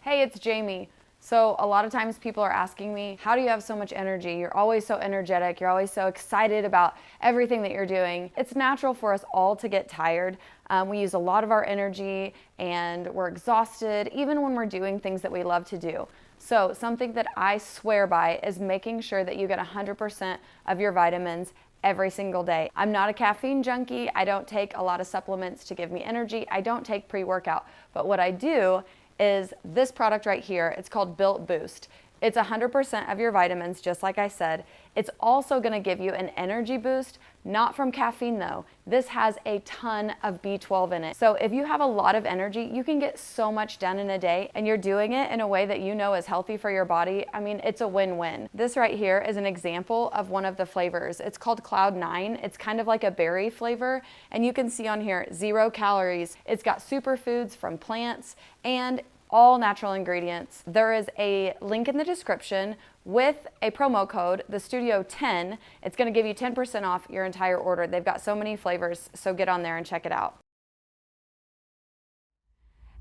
Hey, it's Jamie. So a lot of times people are asking me, how do you have so much energy? You're always so energetic. You're always so excited about everything that you're doing. It's natural for us all to get tired. We use a lot of our energy and we're exhausted, even when we're doing things that we love to do. So something that I swear by is making sure that you get 100% of your vitamins every single day. I'm not a caffeine junkie. I don't take a lot of supplements to give me energy. I don't take pre-workout. But what I do is this product right here. It's called Built Boost. It's 100% of your vitamins, just like I said. It's also gonna give you an energy boost, not from caffeine though. This has a ton of B12 in it. So if you have a lot of energy, you can get so much done in a day and you're doing it in a way that you know is healthy for your body. I mean, it's a win-win. This right here is an example of one of the flavors. It's called Cloud 9. It's kind of like a berry flavor. And you can see on here, 0 calories. It's got superfoods from plants and all natural ingredients. There is a link in the description with a promo code, the Studio 10. It's gonna give you 10% off your entire order. They've got so many flavors, so get on there and check it out.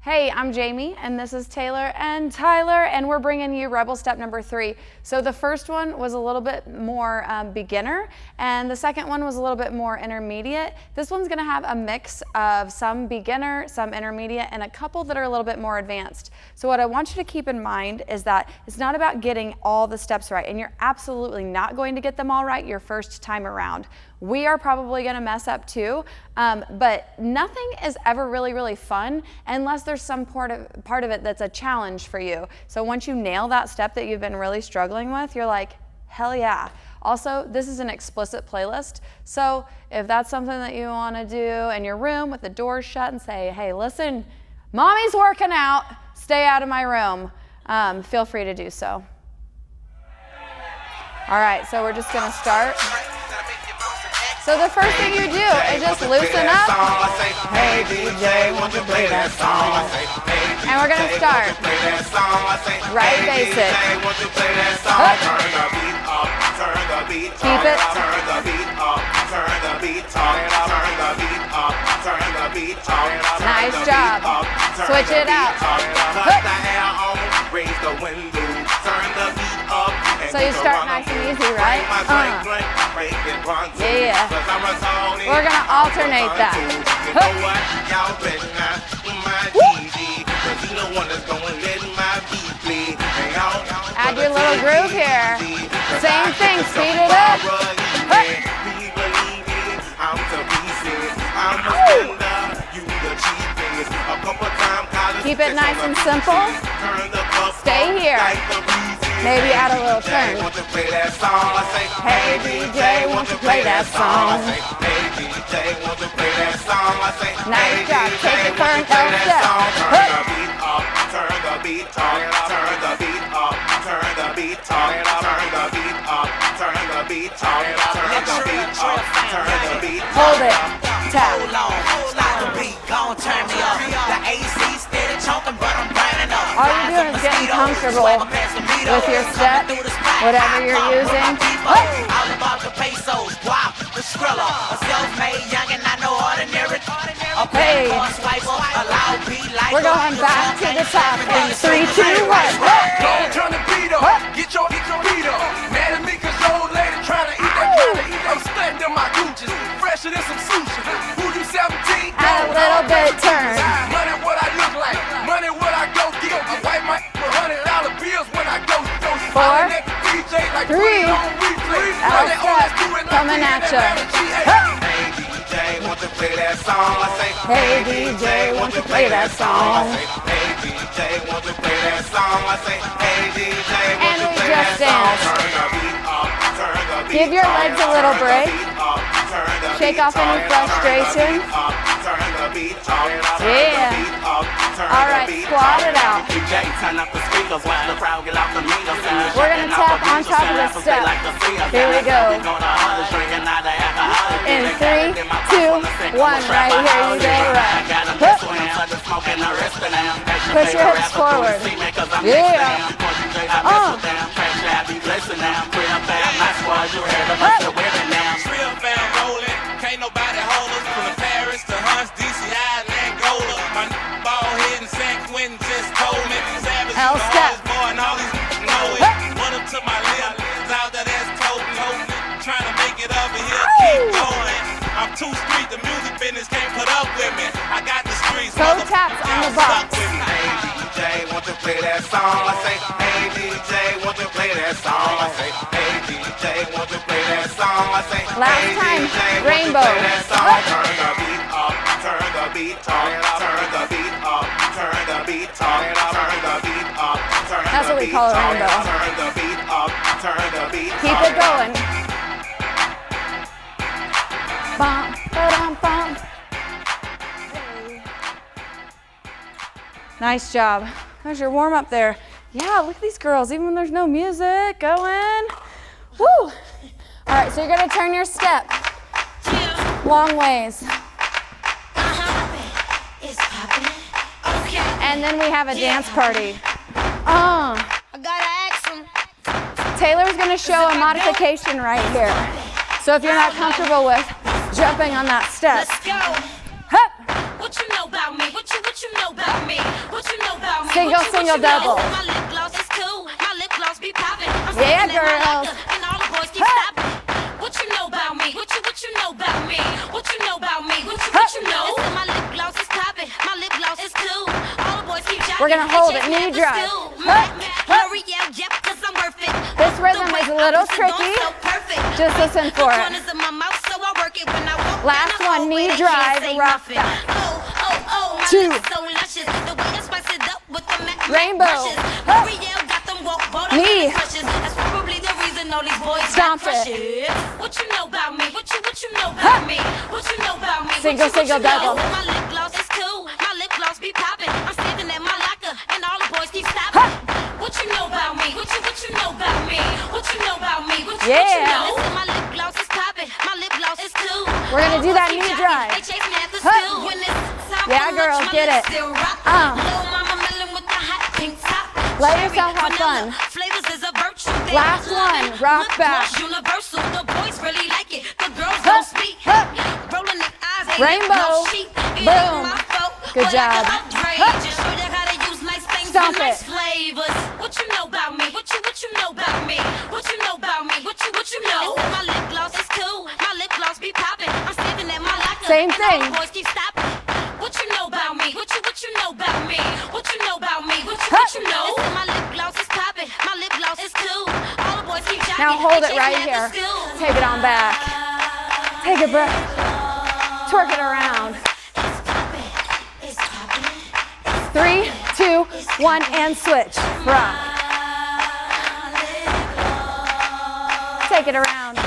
Hey, I'm Jamie, and this is Taylor and Tyler, and we're bringing you Rebel Step number 3. So the first one was a little bit more beginner, and the second one was a little bit more intermediate. This one's gonna have a mix of some beginner, some intermediate, and a couple that are a little bit more advanced. So what I want you to keep in mind is that it's not about getting all the steps right, and you're absolutely not going to get them all right your first time around. We are probably gonna mess up too, but nothing is ever really fun unless there's some part of it that's a challenge for you. So once you nail that step that you've been really struggling with, you're like, hell yeah. Also, this is an explicit playlist, so if that's something that you wanna do in your room with the doors shut and say, hey, listen, mommy's working out, stay out of my room, feel free to do so. All right, so we're just gonna start. So the first thing you do is just loosen up. Hey DJ, won't you play that song? And we're gonna start. Right basic. Up. Keep it. Nice job. Switch it out. So you start nice and easy, right? Yeah. We're gonna alternate that. Add your little groove here. Same thing, speed it up. Keep it nice and simple. Stay here. Maybe add a little turn. Hey DJ, won't you play that song? Nice job. Take it for an L step. Hold it. Tap. All you're doing is getting comfortable with your step, whatever you're using. Hey, we're going back to the top in 3, 2, 1. Don't turn the beat up, get your feet up. Mad at me cause your old lady trying to eat. I'm stunned in my Gucci's, fresher than some sushi. Who you 17? Add a little bit turn. Money what I look like, money what I go get. I wipe my $100 bills when I go. 4, 3, L step coming at you. Hey DJ, won't you play that song? And we just dance. Give your legs a little break. Shake off any frustration. Yeah. All right, squat it out. We're gonna tap on top of the step. Here we go. In 3, 2, 1, right here you go, right. Push your hips forward. Yeah. Can't nobody hold us from Paris to Hunts, DC, Angola. My ball hitting San Quentin just told me. Bell step. One up to my lip, out that ass toting, trying to make it over here, keep going. I'm too street, the music business can't put up with me. I got the streets, Toe taps on the box. Hey DJ, won't you play that song? I say, hey DJ, won't you play that song? I say, hey DJ, won't you play that song? I say, Last hey time, DJ, won't rainbow. you play that song? Turn the beat up, turn the beat up, turn the beat up, turn the beat up, turn the beat up, turn the beat up. That's what we call a rainbow. Turn the beat up, turn the beat up. Keep it going. Bum, ba-dum, bum. Hey. Nice job. There's your warm up there. Yeah, look at these girls, even when there's no music going. Woo! All right, so you're gonna turn your step long ways. And then we have a dance party. I gotta ask him. Taylor's gonna show a modification right here. So if you're not comfortable with jumping on that step. Let's go. Hup. What you know about me? What you know about me? What you know about me? Single, What you single, know? double. My lip gloss is cool. My lip gloss be popping. I'm Yeah, standing in my girls. locker, and all the boys keep stopping. What you know about me? What you know about me? What you know about me? What you know? Listen, my lip gloss is popping. My lip gloss is cool. All the boys keep jocking. We're gonna hold it, knee drive. Hup, hup. Yep, 'cause I'm worth it. This rhythm is a little tricky. Just listen for it. Last one, knee drive, rock back. Two. Rainbow. Hup. Knee. Stomp it. What you know about me? What you know Hup. about me? What you know about me? Single, What you single, know? double. My lip gloss is cool. My lip gloss be popping. I'm standing at my locker, and all the boys keep stopping. Hup. What you know about me? What you know about me? What you know about me? What you Yeah. know? Listen, my lip gloss is popping. My lip gloss is cool. We're gonna do that knee Keep drive. jocking. They chase me at the Hup. school. When it's time Yeah, for girls, lunch, my get lips it. still rock. Uh. Little mama melon with the hot pink top. Let Cherry, yourself have vanilla, fun. Flavors is a virtue. They Last love one, it. rock Lip back. gloss universal. The boys really like it. The girls Hup, don't speak. hup. Rolling their eyes. They Rainbow. lip gloss cheap. It Boom. ain't my fault, Good but job. I can upgrade. Hup. Just show you how to use nice things Stomp and nice it. flavors. What you know about me? What you know about me? What you know about me? What you know? Listen, my lip gloss is cool. My lip gloss be popping. I'm standing at my locker. Same and all thing. the boys keep stopping. What you know about me? What you know about me? What you know about me? What Hup. you know? Listen, my lip gloss is popping. My lip gloss is cool. All the boys keep jocking. Now hold They it chase right me at the here. school. Take it on back. Take a breath. Twerk it around. It's popping. It's popping. 3, 2, 1, and switch. Rock. Take it around.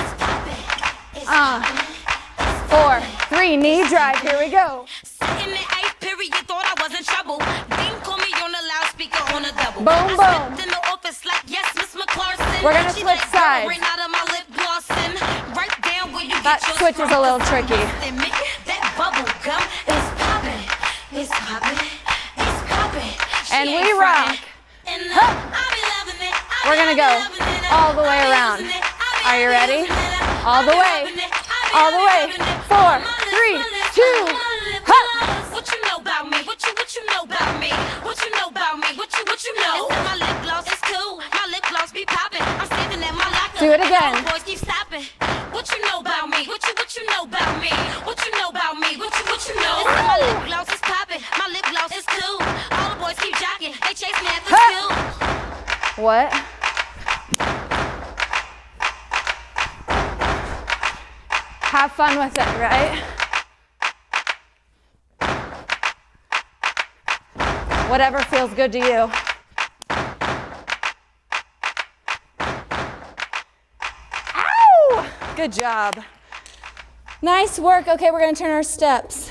4, 3, knee drive. Here we go. In the 8th period, thought I was in trouble. Dean called me on the loudspeaker on a double. Boom, I boom. stepped in the office like, yes, Miss McClarson. We're gonna She switch like, girl, sides. ring out of my lip glossing. Right down where you That get your switch is a little tricky. That bubble gum is popping. It's popping. It's popping. She And we ain't rock. frontin'. And Hup. I be loving it. We're gonna go all the way around. Are you ready? All the way. All the way. 4, 3, 2, hup. What you know about me? What you know about me? What you know about me? What you know? Listen, my lip gloss is cool. My lip gloss be popping. I'm standing at my locker. Do it again. All the boys keep stopping. What you know about me? What you know about me? What you know about me? What you know? Listen, my lip gloss is popping. My lip gloss is cool. All the boys keep jocking. They chase me at the Hup. school. What? Have fun with it, right? Whatever feels good to you. Ow! Good job. Nice work. Okay, we're gonna turn our steps.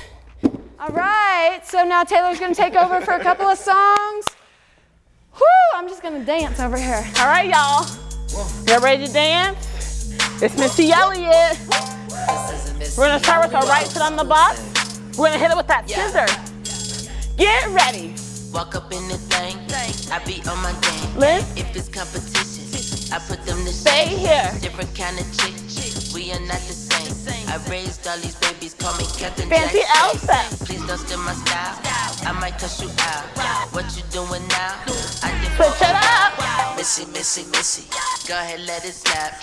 All right, so now Taylor's gonna take over for a couple of songs. Whoo, I'm just gonna dance over here. All right, y'all. Y'all ready to dance? It's Missy Elliott. We're gonna start with our right foot on the box. We're gonna hit it with that scissor. Get ready. Walk up in the thing, I be on my game. Liz, If it's competition, I put them to stay shame. here. Different kind of chick, we are not the same. I raised all these babies, call me Captain Fancy Jackson. Elsa. Please don't steal my style. I might cuss you out. What you doing now? I did Switch it up. Missy, missy, missy. Go ahead, let it slap.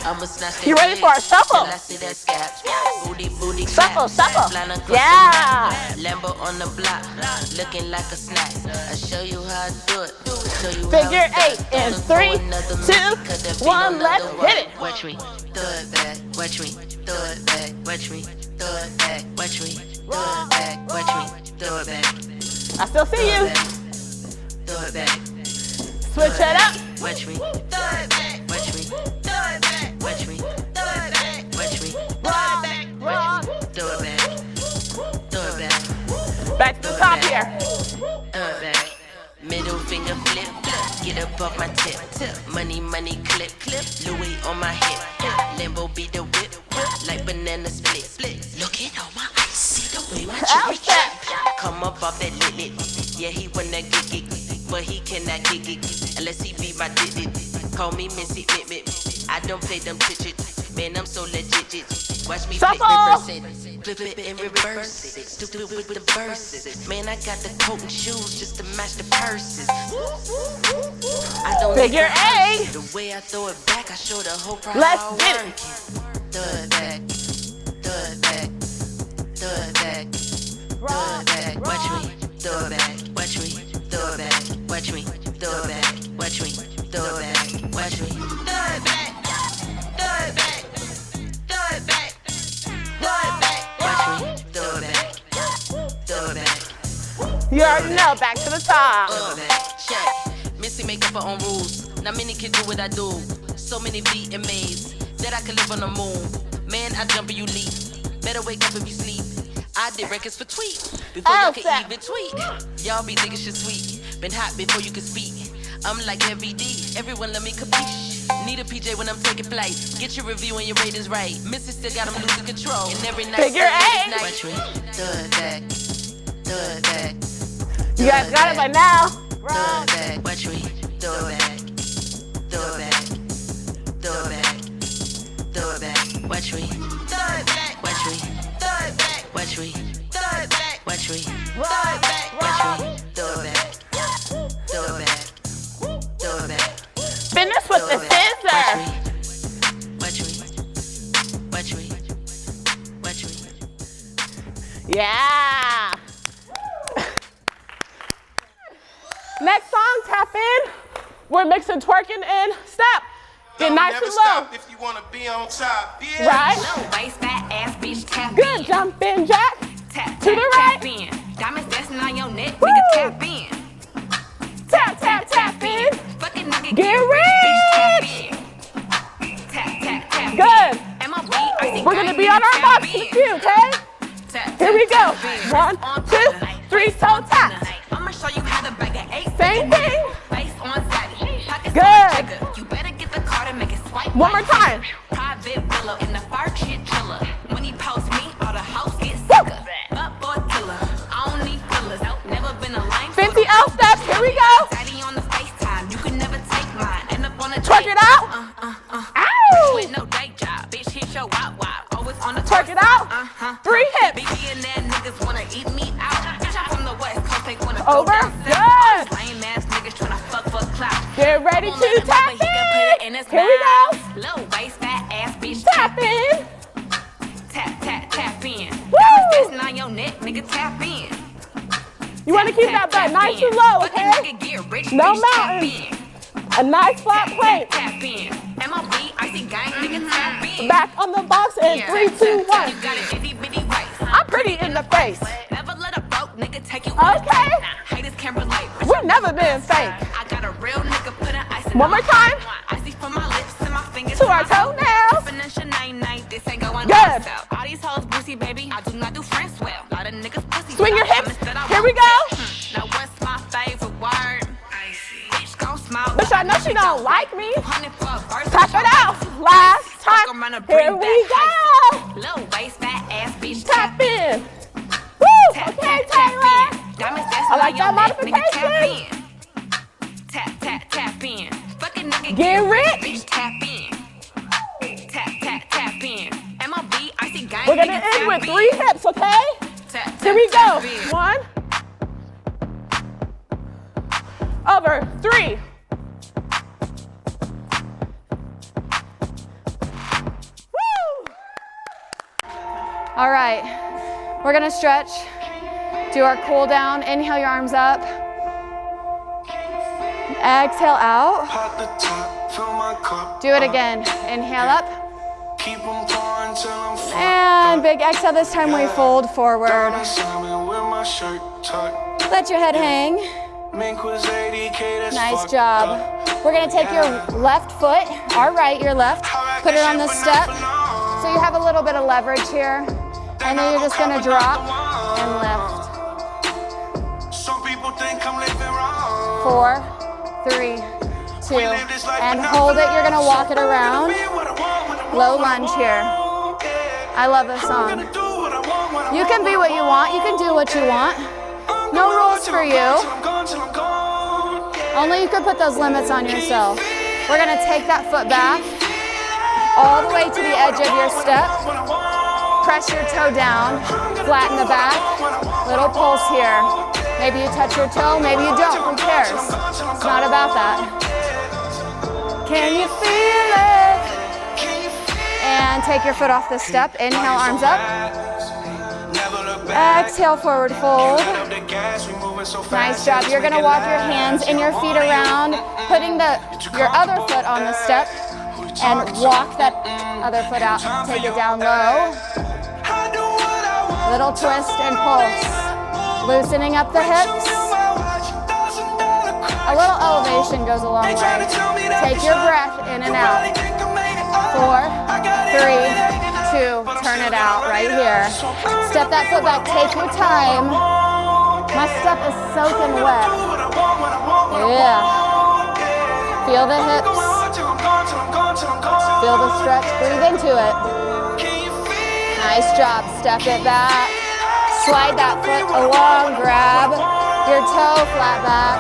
I'ma snatch that You ready dick for a shuffle? till I see that scap. Booty, booty, Shuffle, clap. shuffle. Flying across Yeah. the map. Lambo on the block, looking like a snack. I show you how I do it. Show you Figure how it's 8 done. in Don't 3, throw another 2, minute, 'cause there be 1, no let's another hit it. one. Watch me, throw it back. Watch me, throw it back. Watch me, throw it back. Watch me, throw it back. Watch me, throw it back. I still see you. Throw it back. Switch it up. Watch me, throw it back. Watch me, throw it back. Watch me, throw it back. Watch me, throw it back. Watch me, throw it back. Throw it back. Back to the top here. Throw it back. Middle finger flip. Get up off my tip. Money, money clip. Louis on my hip. Lambo be the whip. Like banana split. Look at all my ice. See the way my jewelry Outstep. come up off that lit. Yeah, he wanna get it, but he cannot get it unless he be my digit. Call me Missy, I don't play them digits. Man, I'm so legit. Watch me flip, Shuffle. reverse it, flip it and reverse it. Stupid with the verses. Man, I got the coat and shoes just to match the purses. I don't Figure like eight. the way I throw it back. I show the whole crowd Let's how I get work it. Throw it back, throw it back, throw it back, throw it back. Watch me, throw it back. Watch me, throw it back. Watch me, throw it back. Watch me, throw it back. Watch me, throw it back. Throw it back. Throw it back. Throw it back. Watch me, throw it back. Throw it back. You already know. Back to the top. Throw it back. Check. Missy make up her own rules. Not many can do what I do. So many beat and maze that I can live on the moon. Man, I jump and you leap. Better wake up if you sleep. I did records for tweet before y'all could Elsa. even tweet. Y'all be thinking shit sweet. Been hot before you could speak. I'm like every D. Everyone let me capiche. Need a PJ when I'm taking flight. Get your review and your ratings right. Missy still got them losing control. And every night, Figure eight. Watch me, throw it back. Throw it back. You guys got it by now. Throw it back. Watch me, throw it back. Throw it back. Throw it back. Throw it back. Watch me. Throw it back. Watch me. Throw it back. Watch me. Throw it back. Watch me. Throw it back. Watch me. Throw it back. Throw it back. Throw it back. Finish with the scissor. Watch me. Watch me. Watch me. Yeah. Next song, tap in. We're mixing twerking and step. Get nice never and low. stop if you wanna be on top. Yeah. Right? Low waist, fat ass bitch, tap Good. in. Jump in, jack. Tap, To the tap, right. tap in. Diamonds dancing on your neck, Woo. nigga, tap in. Tap, tap, tap in. Fucking nigga, Get rich, bitch, tap rich. in. Tap, tap, tap in. Good. MLB, icy We're gonna gang, be on our tap box in a in. few, okay? Tap, Here we tap, go. tap in. 1, On 2, tonight. 3, toe taps. I'ma show you how to bag an ace. Same thing. Face on zaddy. Pockets Good. on trigger. You better get the card and make it swipe. One more right. time. Private villa in the far shit chiller. When he posts me, all the hoes get sicker. Up boy killer. I don't need fillers. Never been a lame. Fancy L steps. Here we go. Daddy on the FaceTime. You can never take mine. End up on a Twerk date. it out. Ow. With no day job. Bitch, hit your wop wop. Always on the Twerk it out. 3 hips. Baby and that niggas wanna eat me out. Bitch, I'm from the West Coast. They wanna Over. go down south. Good. Lame ass niggas tryna fuck for clout. Get ready Won't to let him tap up, but he can put it in his in. Here we go. mouth. Low waist, fat ass bitch. Tap in. Tap, tap, tap in. Woo. Diamonds dancing on your neck, nigga, tap in. You want to keep that butt nice and low, Fucking okay? nigga get rich, No bitch, tap mountains. in. A nice flat Tap, plate. tap, tap in. MLB, icy gang, nigga, tap in. Back on the box in Yeah. 3, 2, 1. You got an itty bitty waist. I'm pretty in the face. Never let a broke nigga take you on a Okay. date. Haters can't relate. but We've never been fake. I got a real nigga putting ice in One my more time. Icy from my lips and my fingers To our toenails. This ain't going Good. south. All these hoes boozy, baby. I do not do friends well. Lot of niggas pussy. Swing but your I hips. promise that I Here we won't go. tell. Now what's my favorite word? Icy. Bitch gon' smile. Bitch, I know she don't like me. 200 for a verse. Tap it out. Last Fuck around time. and bring Here we back go. Low waist, fat ass bitch. Tap in. Woo. Tap, Okay, tap, tap Taylor. in. Diamonds dancing I like on your that neck, nigga, tap modification. in. Tap, tap, tap in. Fucking nigga, Get rich. bitch, tap in. Tap, tap, tap in. MLB, icy gang, me with 3 hips, okay? Here we go. 1. Over. 3. Woo! All right, we're gonna stretch. Do our cool down. Inhale your arms up. Exhale out. Do it again. Inhale up. And big exhale. This time we fold forward. Let your head hang. Nice job. We're gonna take your left foot, our right, your left, put it on the step. So you have a little bit of leverage here. And then you're just gonna drop and lift. 4, 3, 2, and hold it. You're gonna walk it around. Low lunge here. I love this song. You can be what you want. You can do what you want. No rules for you. Only you can put those limits on yourself. We're gonna take that foot back all the way to the edge of your step. Press your toe down, flatten the back. Little pulse here. Maybe you touch your toe, maybe you don't. Who cares? It's not about that. Can you feel it? And take your foot off the step. Inhale, arms up. Exhale, forward fold. Nice job. You're gonna walk your hands and your feet around, putting your other foot on the step and walk that other foot out. Take it down low. Little twist and pulse. Loosening up the hips. A little elevation goes a long way. Take your breath in and out. 4, 3, 2, turn it out right here. Step that foot back, take your time. My step is soaking wet. Yeah. Feel the hips. Feel the stretch, breathe into it. Nice job, step it back. Slide that foot along, grab your toe flat back.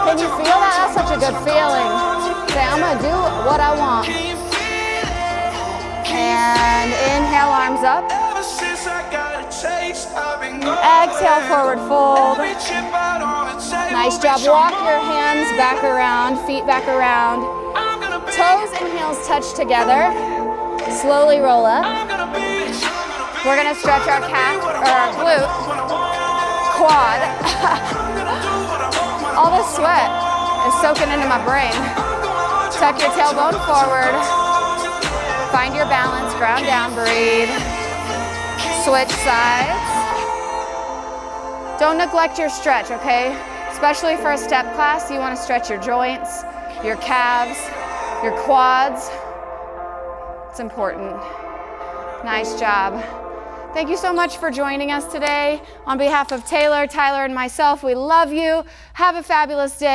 Can you feel that? That's such a good feeling. Say, I'm gonna do what I want. And inhale, arms up. Exhale, forward fold. Nice job. Walk your hands back around, feet back around. Toes and heels touch together. Slowly roll up. We're gonna stretch our calf, or our glute, quad. All the sweat is soaking into my brain. Tuck your tailbone forward. Find your balance, ground down, breathe. Switch sides. Don't neglect your stretch, okay? Especially for a step class, you wanna stretch your joints, your calves, your quads. It's important. Nice job. Thank you so much for joining us today. On behalf of Taylor, Tyler, and myself, we love you. Have a fabulous day.